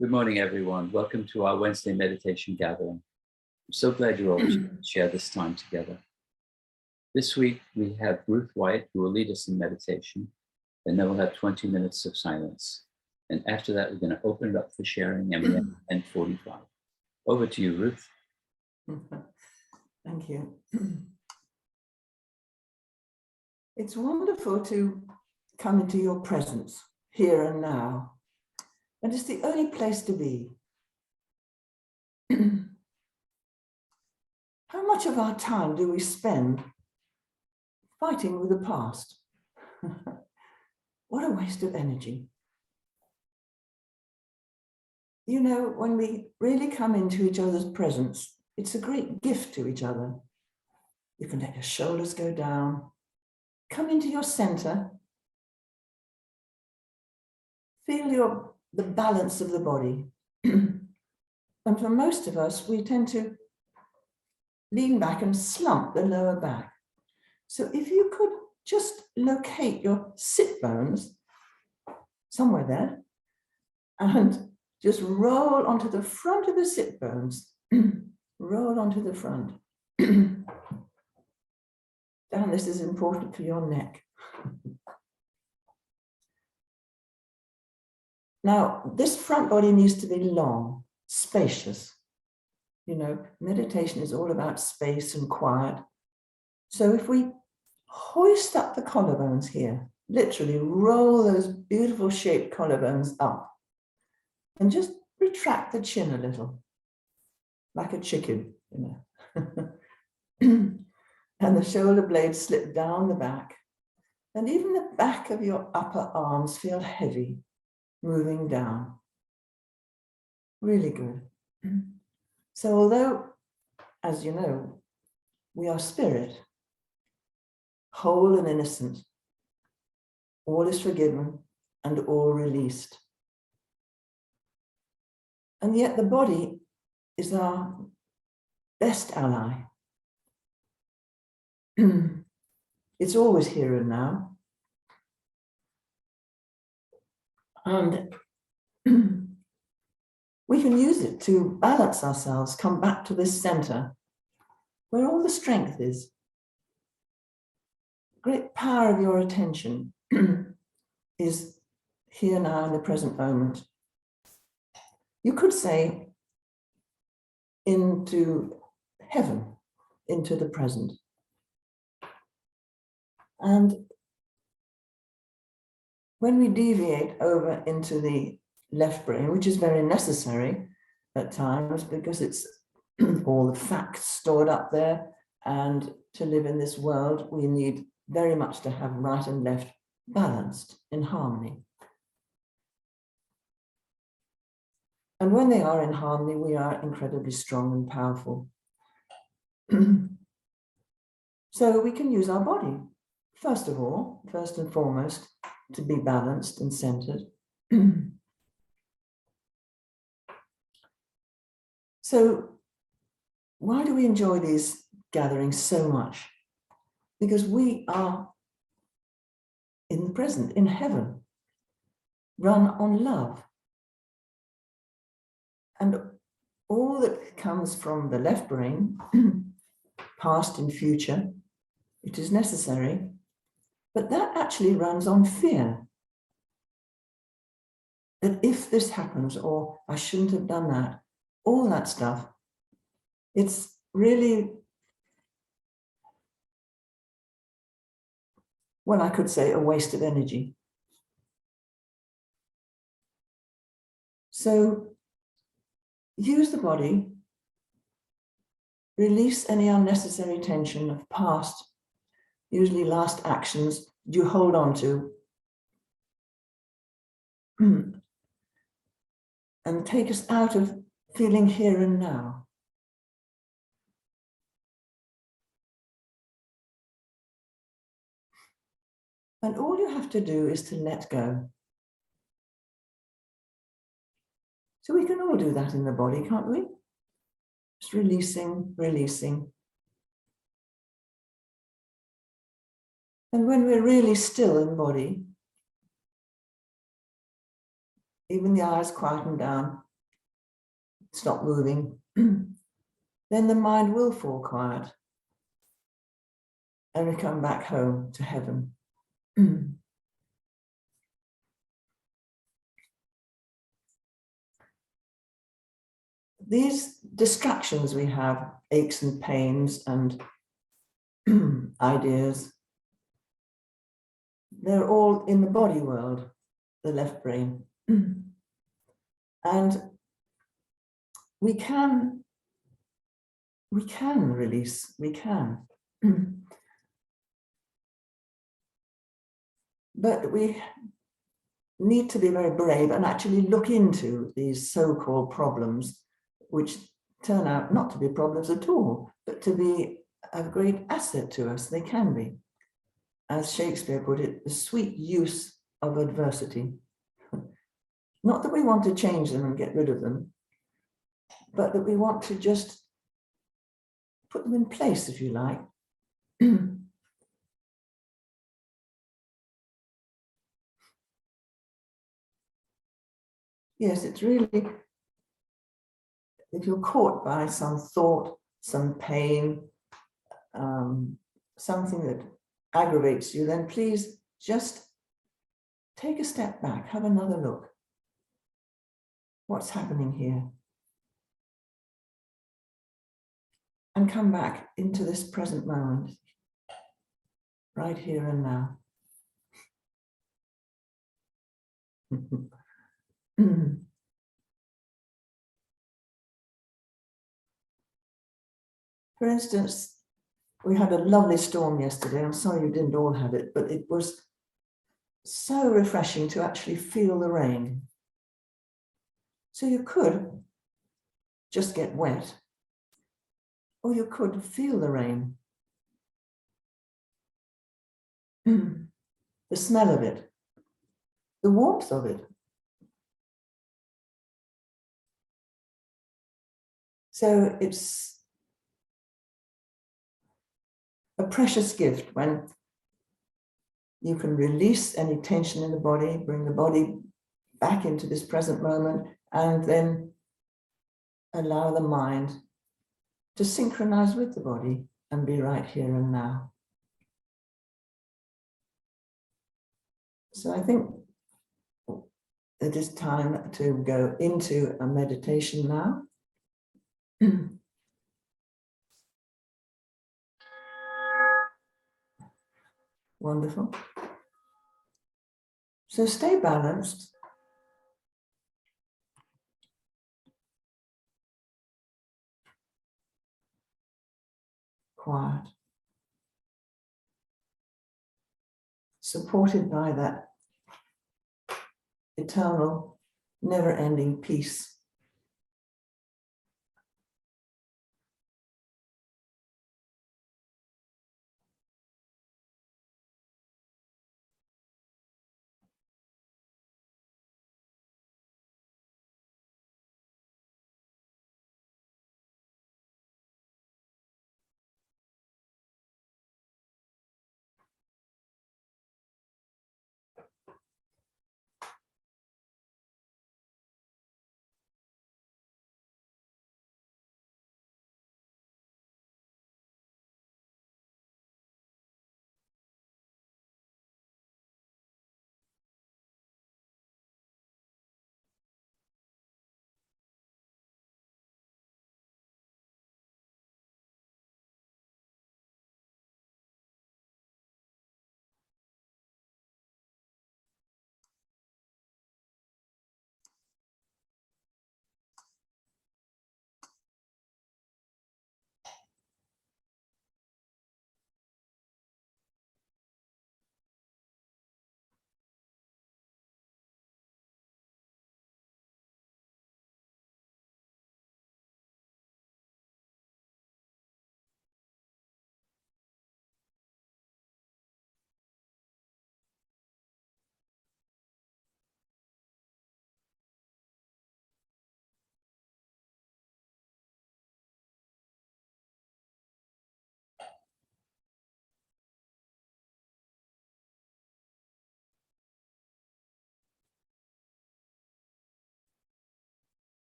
Good morning, everyone. Welcome to our Wednesday meditation gathering. I'm so glad you're all share this time together. This week, we have Ruth White, who will lead us in meditation, and then we'll have 20 minutes of silence. And after that, we're going to open it up for sharing, and we have 10:45. Over to you, Ruth. Thank you. It's wonderful to come into your presence here and now. And it's the only place to be. How much of our time do we spend fighting with the past? What a waste of energy. You know, when we really come into each other's presence, it's a great gift to each other. You can let your shoulders go down, come into your center, feel the balance of the body. And for most of us, we tend to lean back and slump the lower back. So if you could just locate your sit bones somewhere there and just roll onto the front of the sit bones, roll onto the front. Down, this is important for your neck. Now, this front body needs to be long, spacious. You know, meditation is all about space and quiet. So if we hoist up the collarbones here, literally roll those beautiful shaped collarbones up and just retract the chin a little, like a chicken, you know. And the shoulder blades slip down the back. And even the back of your upper arms feel heavy, moving down. Really good. So although, as you know, we are spirit, whole and innocent, all is forgiven and all released. And yet the body is our best ally. It's always here and now. And we can use it to balance ourselves, come back to this center where all the strength is. Great power of your attention is here now in the present moment. You could say into heaven, into the present. And when we deviate over into the left brain, which is very necessary at times because it's all the facts stored up there, and to live in this world, we need very much to have right and left balanced in harmony. And when they are in harmony, we are incredibly strong and powerful. So we can use our body, first and foremost, to be balanced and centered. So why do we enjoy these gatherings so much? Because we are in the present, in heaven, run on love. And all that comes from the left brain, past and future, it is necessary, but that actually runs on fear. That if this happens, or I shouldn't have done that, all that stuff, it's really, well, I could say a waste of energy. So use the body, release any unnecessary tension of past, usually last actions you hold on to, and take us out of feeling here and now. And all you have to do is to let go. So we can all do that in the body, can't we? Just releasing, releasing. And when we're really still in body, even the eyes quieten down, stop moving, then the mind will fall quiet and we come back home to heaven. These distractions we have, aches and pains and ideas, they're all in the body world, the left brain. And we can release, we can. But we need to be very brave and actually look into these so-called problems, which turn out not to be problems at all, but to be a great asset to us. They can be. As Shakespeare put it, the sweet use of adversity. Not that we want to change them and get rid of them, but that we want to just put them in place, if you like. Yes, it's really, if you're caught by some thought, some pain, something that aggravates you, then please just take a step back, have another look. What's happening here? And come back into this present moment, right here and now. For instance, we had a lovely storm yesterday. I'm sorry you didn't all have it, but it was so refreshing to actually feel the rain. So you could just get wet, or you could feel the rain. The smell of it, the warmth of it. So it's a precious gift when you can release any tension in the body, bring the body back into this present moment, and then allow the mind to synchronize with the body and be right here and now. So I think it is time to go into a meditation now. Wonderful. So stay balanced. Quiet. Supported by that eternal, never-ending peace.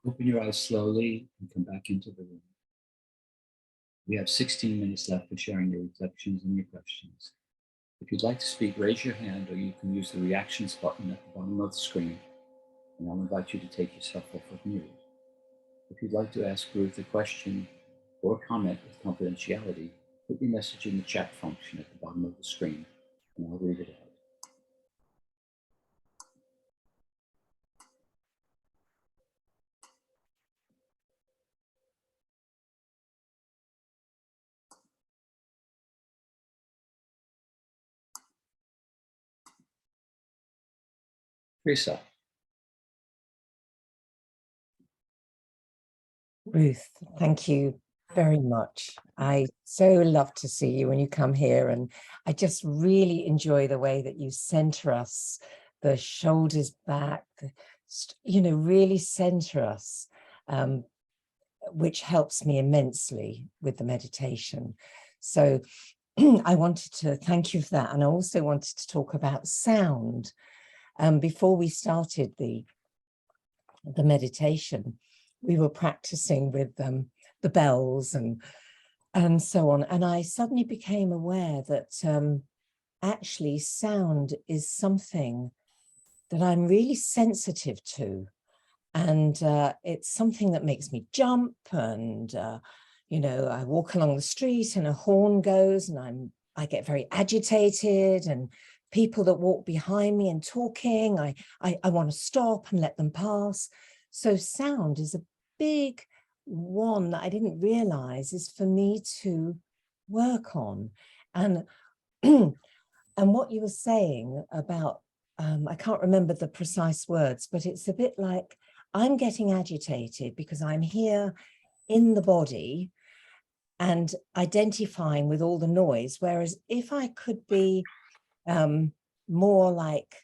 Open your eyes slowly and come back into the room. We have 16 minutes left for sharing your reflections and your questions. If you'd like to speak, raise your hand, or you can use the reactions button at the bottom of the screen, and I'll invite you to take yourself off of mute. If you'd like to ask Ruth a question or comment with confidentiality, put your message in the chat function at the bottom of the screen, and I'll read it out. Teresa. Ruth, thank you very much. I so love to see you when you come here, and I just really enjoy the way that you center us, the shoulders back, really center us, which helps me immensely with the meditation. So I wanted to thank you for that. And I also wanted to talk about sound. Before we started the meditation, we were practicing with the bells and so on. And I suddenly became aware that actually sound is something that I'm really sensitive to. And it's something that makes me jump. And, I walk along the street and a horn goes and I get very agitated, and people that walk behind me and talking, I want to stop and let them pass. So sound is a big one that I didn't realize is for me to work on. And and what you were saying about, I can't remember the precise words, but it's a bit like I'm getting agitated because I'm here in the body and identifying with all the noise. Whereas if I could be more like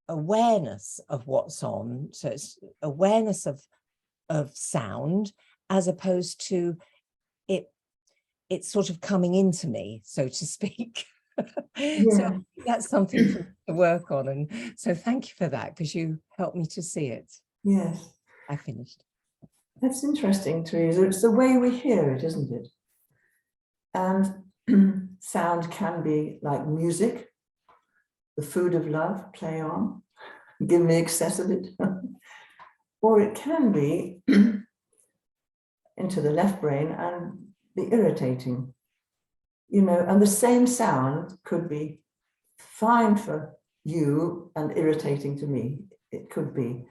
awareness of what's on, so it's awareness of sound, as opposed to it's sort of coming into me, so to speak. Yeah. So that's something for me to work on, and so thank you for that, because you helped me to see it. Yes. I finished. That's interesting, Teresa. It's the way we hear it, isn't it? And sound can be like music, the food of love, play on, give me excess of it. Or it can be into the left brain and be irritating, and the same sound could be fine for you and irritating to me. It could be.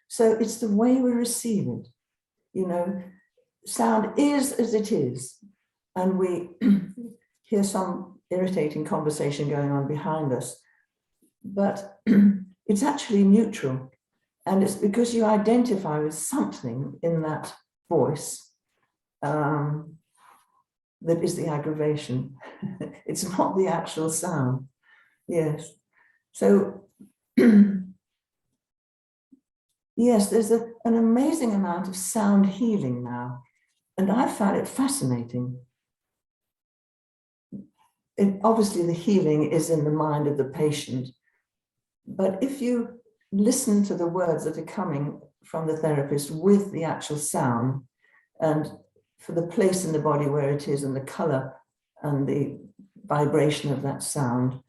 So it's the way we receive it. Sound is as it is, and we hear some irritating conversation going on behind us, but it's actually neutral. And it's because you identify with something in that voice that is the aggravation. It's not the actual sound. Yes. So, yes, there's an amazing amount of sound healing now. And I found it fascinating. Obviously, the healing is in the mind of the patient. But if you listen to the words that are coming from the therapist with the actual sound, and for the place in the body where it is and the color and the vibration of that sound,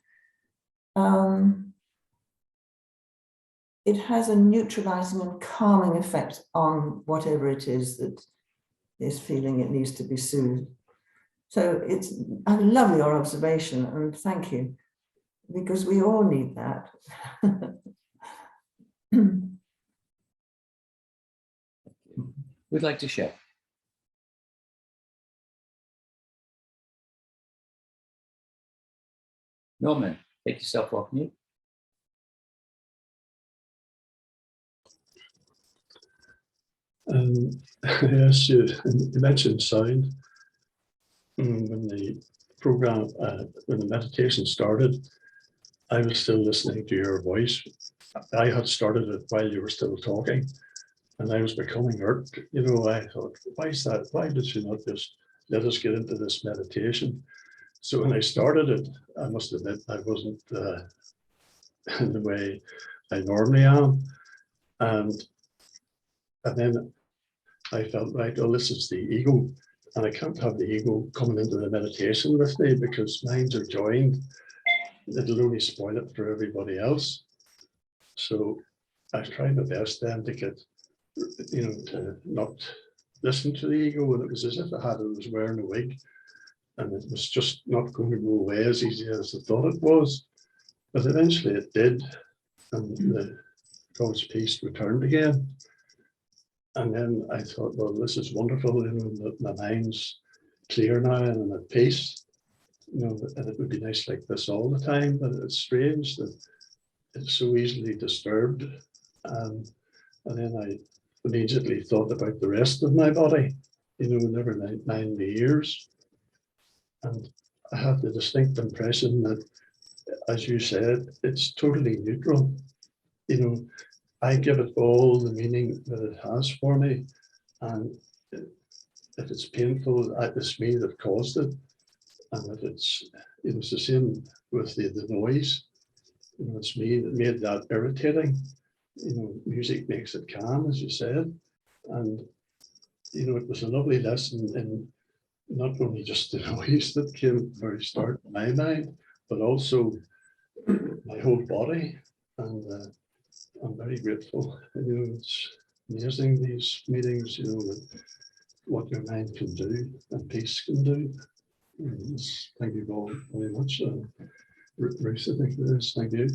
it has a neutralizing and calming effect on whatever it is that is feeling it needs to be soothed. So I love your observation, and thank you, because we all need that. We'd like to share. Norman, take yourself off mute. Yes, you mentioned sound. When the program, when the meditation started, I was still listening to your voice. I had started it while you were still talking, and I was becoming hurt. I thought, why is that? Why did she not just let us get into this meditation? So when I started it, I must admit I wasn't in the way I normally am. And then I felt, right, well, this is the ego, and I can't have the ego coming into the meditation with me because minds are joined. It'll only spoil it for everybody else. So I tried my best then to get, to not listen to the ego, and it was as if I was wearing a wig, and it was just not going to go away as easy as I thought it was. But eventually it did, and God's peace returned again. And then I thought, well, this is wonderful, my mind's clear now and I'm at peace, and it would be nice like this all the time, but it's strange that it's so easily disturbed. And then I immediately thought about the rest of my body, never mind the ears. And I had the distinct impression that, as you said, it's totally neutral. I give it all the meaning that it has for me. And if it's painful, it's me that caused it. And if it's the same with the noise, it's me that made that irritating. Music makes it calm, as you said. And, it was a lovely lesson in not only just the noise that came at the very start of my mind, but also my whole body. And I'm very grateful. It's amazing, these meetings, what your mind can do and peace can do. Thank you all very much. Ruth, I think it is. Thank you.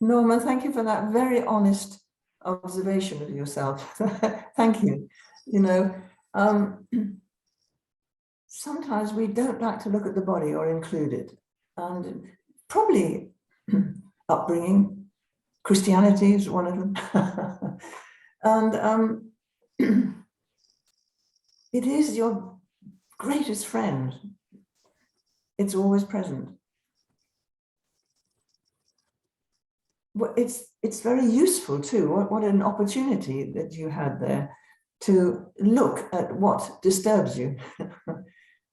Norman, thank you for that very honest observation of yourself. Thank you. Sometimes we don't like to look at the body or include it. And probably upbringing, Christianity is one of them. And it is your greatest friend. It's always present. But it's very useful too. What an opportunity that you had there to look at what disturbs you,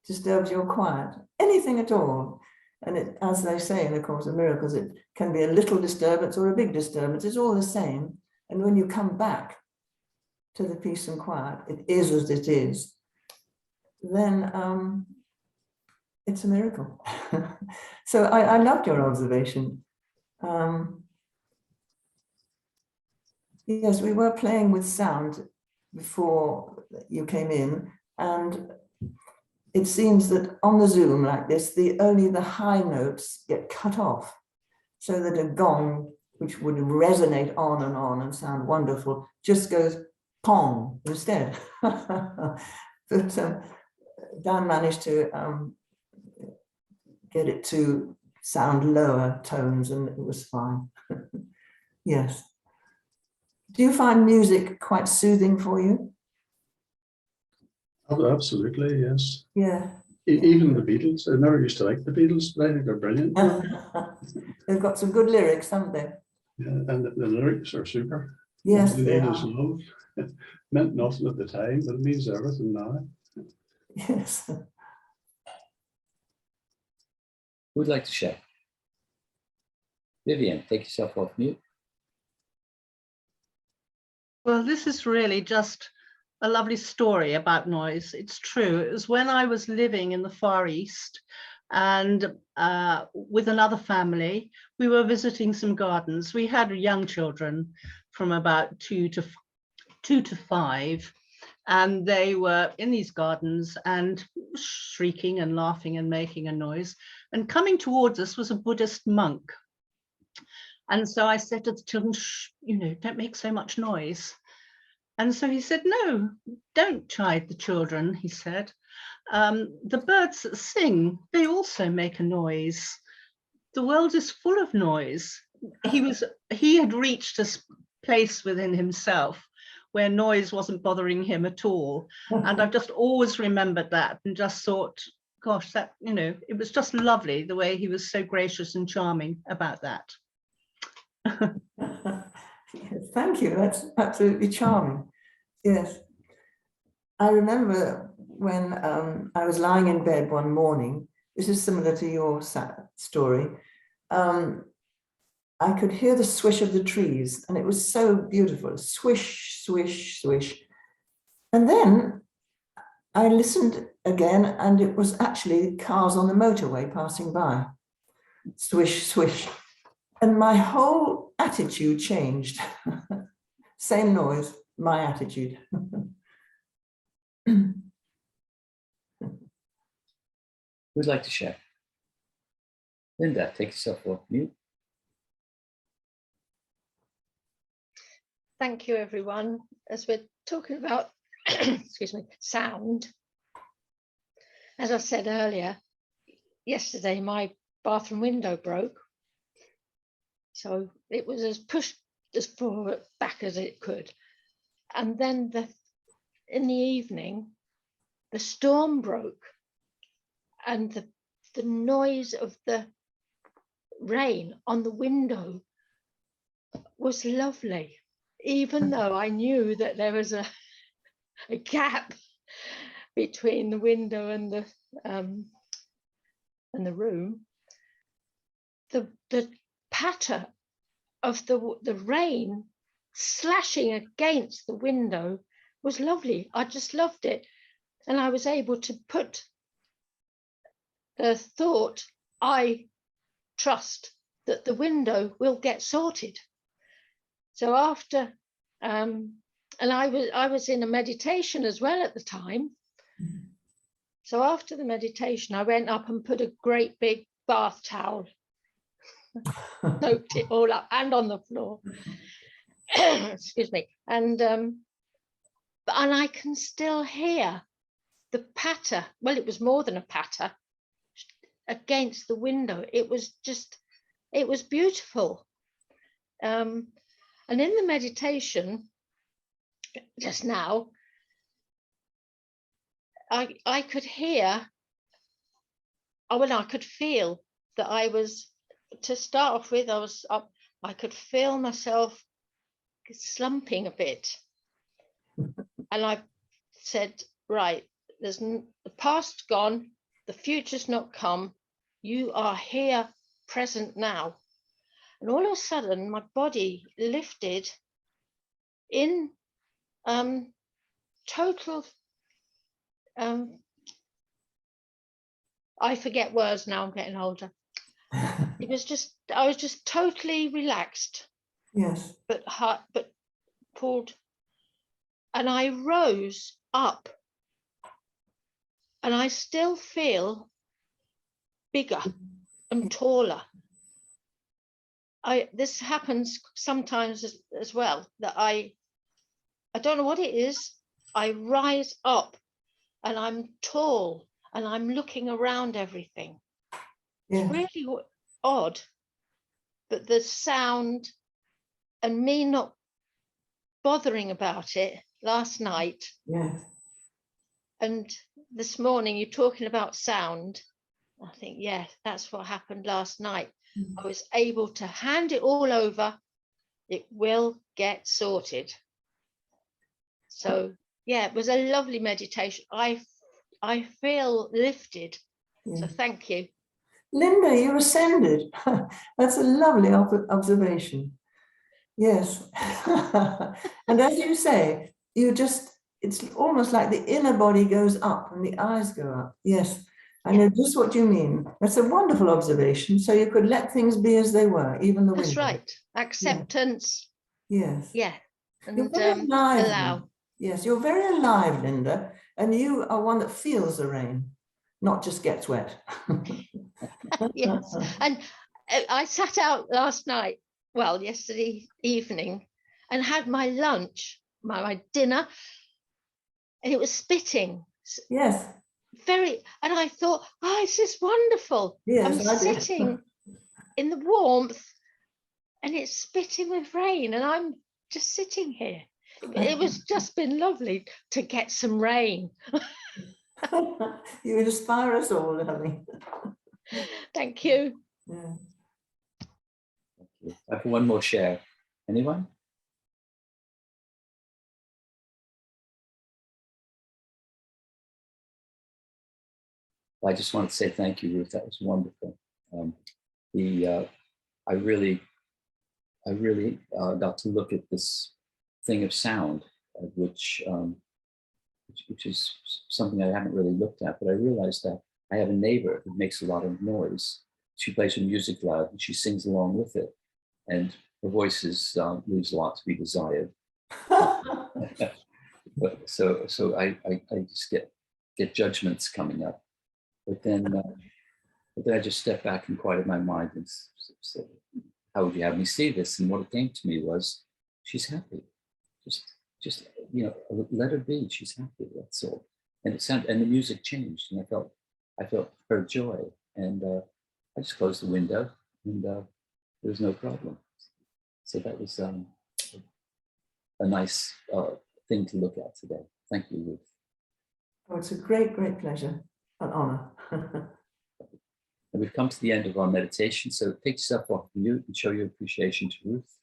disturbs your quiet, anything at all. And as they say in the Course of Miracles, it can be a little disturbance or a big disturbance. It's all the same. And when you come back to the peace and quiet, it is as it is, then it's a miracle. So I loved your observation. Yes, we were playing with sound before you came in, and it seems that on the Zoom like this, only the high notes get cut off, so that a gong, which would resonate on and sound wonderful, just goes pong instead. But Dan managed to get it to sound lower tones, and it was fine. Yes. Do you find music quite soothing for you? Oh, absolutely, yes. Yeah. Even the Beatles. I never used to like the Beatles, but I think they're brilliant. They've got some good lyrics, haven't they? Yeah, and the lyrics are super. Yes, All you they need is are. love. It meant nothing at the time, but it means everything now. Yes. Who'd like to share? Vivian, take yourself off mute. Well, this is really just a lovely story about noise. It's true. It was when I was living in the Far East and with another family, we were visiting some gardens. We had young children from about 2 to 5, and they were in these gardens and shrieking and laughing and making a noise. And coming towards us was a Buddhist monk. And so I said to the children, shh, don't make so much noise. And so he said, no, don't chide the children, he said. The birds that sing, they also make a noise. The world is full of noise. He had reached a place within himself where noise wasn't bothering him at all. And I've just always remembered that and just thought, gosh, that, it was just lovely the way he was so gracious and charming about that. Thank you. That's absolutely charming. Yes. I remember when I was lying in bed one morning, this is similar to your story. I could hear the swish of the trees, and it was so beautiful. Swish, swish, swish. And then I listened again, and it was actually cars on the motorway passing by. Swish, swish. And my whole attitude changed. Same noise, my attitude. Who'd like to share? Linda, take yourself off mute. Thank you, everyone. As we're talking about, excuse me, sound, as I said earlier, yesterday my bathroom window broke. So it was as pushed as far back as it could. And then in the evening, the storm broke, and the noise of the rain on the window was lovely, even though I knew that there was a gap between the window and the room. The patter of the rain slashing against the window was lovely. I just loved it. And I was able to put the thought, I trust that the window will get sorted. So after, and I was in a meditation as well at the time. So after the meditation, I went up and put a great big bath towel, soaked it all up and on the floor. Excuse me. And I can still hear the patter. Well, it was more than a patter against the window. It was beautiful. And in the meditation just now, I could hear, I could feel that I was, to start off with, I was up, I could feel myself slumping a bit. And I said, right, there's the past gone, the future's not come, you are here, present now. And all of a sudden, my body lifted in total, I forget words now, I'm getting older. It was just, I was just totally relaxed. Yes. But pulled, and I rose up, and I still feel bigger and taller. This happens sometimes as well, that I don't know what it is. I rise up and I'm tall and I'm looking around everything. Yes. It's really odd, but the sound and me not bothering about it last night. Yes. And this morning you're talking about sound. I think, yeah, that's what happened last night. I was able to hand it all over. It will get sorted. So yeah, it was a lovely meditation. I feel lifted. Yeah. So thank you. Linda, you ascended. That's a lovely observation. Yes. And as you say, it's almost like the inner body goes up and the eyes go up. Yes. I know just what you mean. That's a wonderful observation. So you could let things be as they were, even the window. That's right. Acceptance. Yes. Yeah. And you're very alive. allow. Yes, you're very alive, Linda. And you are one that feels the rain, not just gets wet. Yes. And I sat out last night, well, yesterday evening, and had my lunch, my dinner, and it was spitting. Yes. And I thought, oh, this is wonderful. Yes, I'm sitting in the warmth and it's spitting with rain and I'm just sitting here. It was just been lovely to get some rain. You inspire us all, honey. Thank you. Yeah. Thank you. I have one more share. Anyone? I just want to say thank you, Ruth. That was wonderful. I really I really got to look at this thing of sound, which is something I haven't really looked at, but I realized that I have a neighbor who makes a lot of noise. She plays her music loud and she sings along with it. And her voice leaves a lot to be desired. But so I just get judgments coming up. But then I just stepped back and quieted my mind and said, how would you have me see this? And what came to me was, she's happy. Just let her be. She's happy. That's all. And the music changed, and I felt her joy. And I just closed the window, and there was no problem. So that was a nice thing to look at today. Thank you, Ruth. Oh, it's a great, great pleasure, an honor. And we've come to the end of our meditation. So take yourself off mute and show your appreciation to Ruth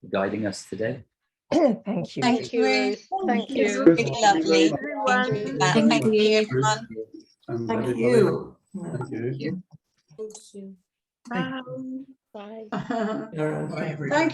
for guiding us today. Thank you. Thank you, Ruth. Thank It's you. really lovely. Everyone. Thank you, everyone. I'm Thank very you. Thank you. Thank you. Bye. Bye. Sharon, Bye, everyone. Thank you.